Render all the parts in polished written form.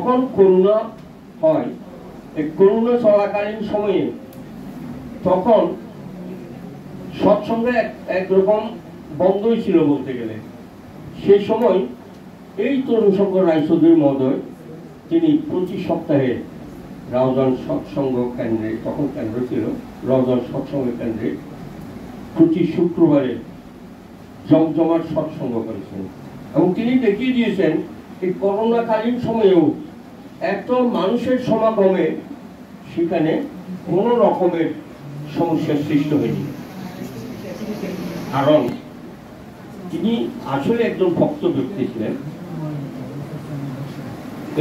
যখন করোনা হয়, এই করোনা চলাকালীন সময়ে তখন সৎসঙ্গে একরকম বন্ধই ছিল বলতে গেলে। সেই সময় এই তরুণ শঙ্কর রায়চৌধুরী মহোদয় তিনি প্রতি সপ্তাহে রাউজান সৎসঙ্গ কেন্দ্রে, তখন কেন্দ্র ছিল রাউজান সৎসঙ্গ কেন্দ্রে, প্রতি শুক্রবারে জমজমাট সৎসঙ্গ করেছেন। এবং তিনি দেখিয়ে দিয়েছেন এই করোনাকালীন সময়েও এত মানুষের সমাগমে সেখানে কোনো রকমের সমস্যার সৃষ্টি হয়নি। কারণ তিনি আসলে একজন ভক্ত ব্যক্তি ছিলেন।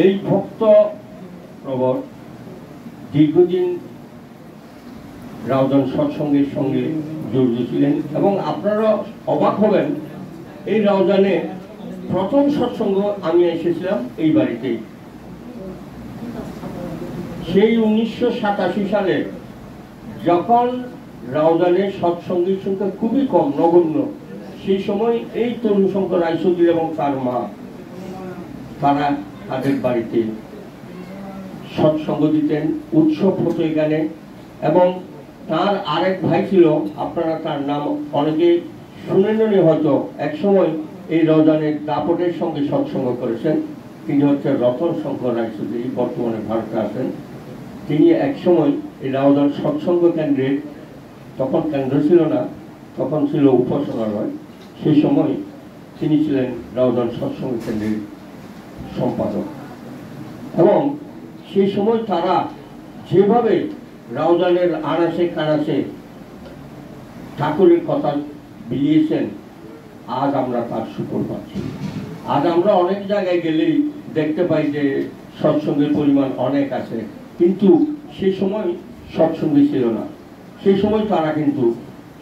এই ভক্ত প্রবর দীর্ঘদিন রাউজান সৎসঙ্গের সঙ্গে জড়িত ছিলেন। এবং আপনারা অবাক হবেন, এই রাউজানে প্রথম সৎসঙ্গ আমি এসেছিলাম এই বাড়িতেই। সেই 1987 সালে যখন রাউজানের সৎসঙ্গের সংখ্যা খুবই কম, নগণ্য, সেই সময় এই তরুণ শঙ্কর রায়চৌধুরী এবং তার মা তারা তাদের বাড়িতে সৎসঙ্গ দিতেন, উৎসব হতো এখানে। এবং তার আরেক ভাই ছিল, আপনারা তার নাম অনেকে শুনেননি হয়তো, একসময় এই রাউজানের দাপটের সঙ্গে সৎসঙ্গ করেছেন। তিনি হচ্ছে রতন শঙ্কর রায়চৌধুরী, বর্তমানে ভারতে আছেন। তিনি একসময় এই রাউজান সৎসঙ্গ কেন্দ্রের, তখন কেন্দ্র ছিল না, তখন ছিল উপাসনালয়, সেই সময় তিনি ছিলেন রাউজান সৎসঙ্গ কেন্দ্রের সম্পাদক। এবং সেই সময় তারা যেভাবে রাউজানের আনাচে কানাচে ঠাকুরের কথা বিলিয়েছেন, আজ আমরা তার সুফল পাচ্ছি। আজ আমরা অনেক জায়গায় গেলেই দেখতে পাই যে সৎসঙ্গের পরিমাণ অনেক আছে, কিন্তু সেই সময় সৎসঙ্গে ছিল না। সেই সময় তারা কিন্তু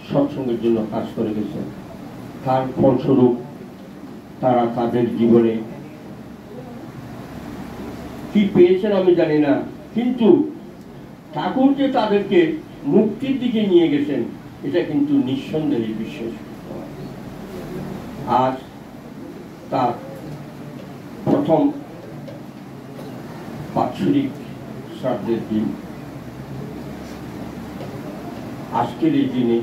সৎসঙ্গের জন্য কাজ করে গেছে। তার ফলস্বরূপ তারা তাদের জীবনে কি পেয়েছেন আমি জানি না, কিন্তু ঠাকুর যে তাদেরকে মুক্তির দিকে নিয়ে গেছেন এটা কিন্তু নিঃসন্দেহে বিশ্বাস করতে হয়। আজ তার প্রথম বাৎসরিক শ্রাদ্ধের দিন। আজকের এই দিনে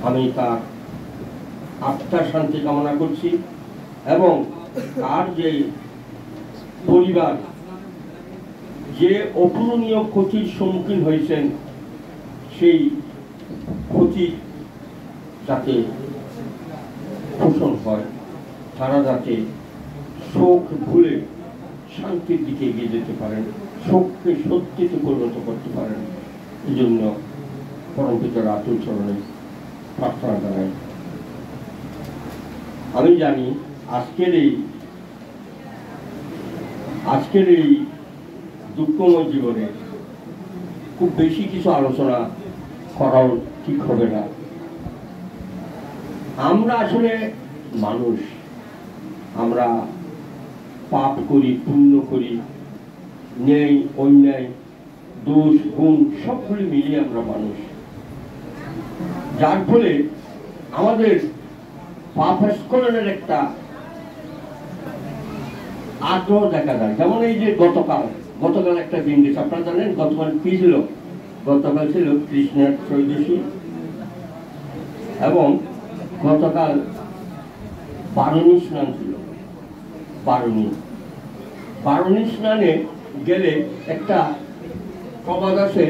আমি তার আত্মার শান্তি কামনা করছি এবং তার যে পরিবার যে অপূরণীয় ক্ষতির সম্মুখীন হয়েছেন, সেই ক্ষতি যাতে পোষণ হয়, তারা যাতে শোক ভুলে শান্তির দিকে এগিয়ে যেতে পারেন, শোককে সত্যিতে পরিণত করতে পারেন, এই জন্য পরমপিতার আতুল চরণে প্রার্থনা জানাই। আমি জানি আজকের এই দুঃখময় জীবনে খুব বেশি কিছু আলোচনা করাও ঠিক হবে না। আমরা আসলে মানুষ, আমরা পাপ করি, পুণ্য করি, ন্যায় অন্যায়, দোষ গুণ সবগুলি মিলিয়ে আমরা মানুষ, যার ফলে আমাদের পাপ স্খলনের একটা আগ্রহ দেখা যায়। যেমন এই যে গতকাল একটা দিন গেছে, আপনারা জানেন গতকাল কি ছিল? গতকাল ছিল কৃষ্ণের ত্রয়োদশী এবং গতকাল বারুণী স্নান ছিল। বারুণী স্নানে গেলে একটা প্রবাদ আছে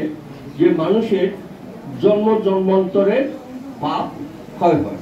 যে মানুষের জন্ম জন্মান্তরের পাপ ক্ষয় হয়।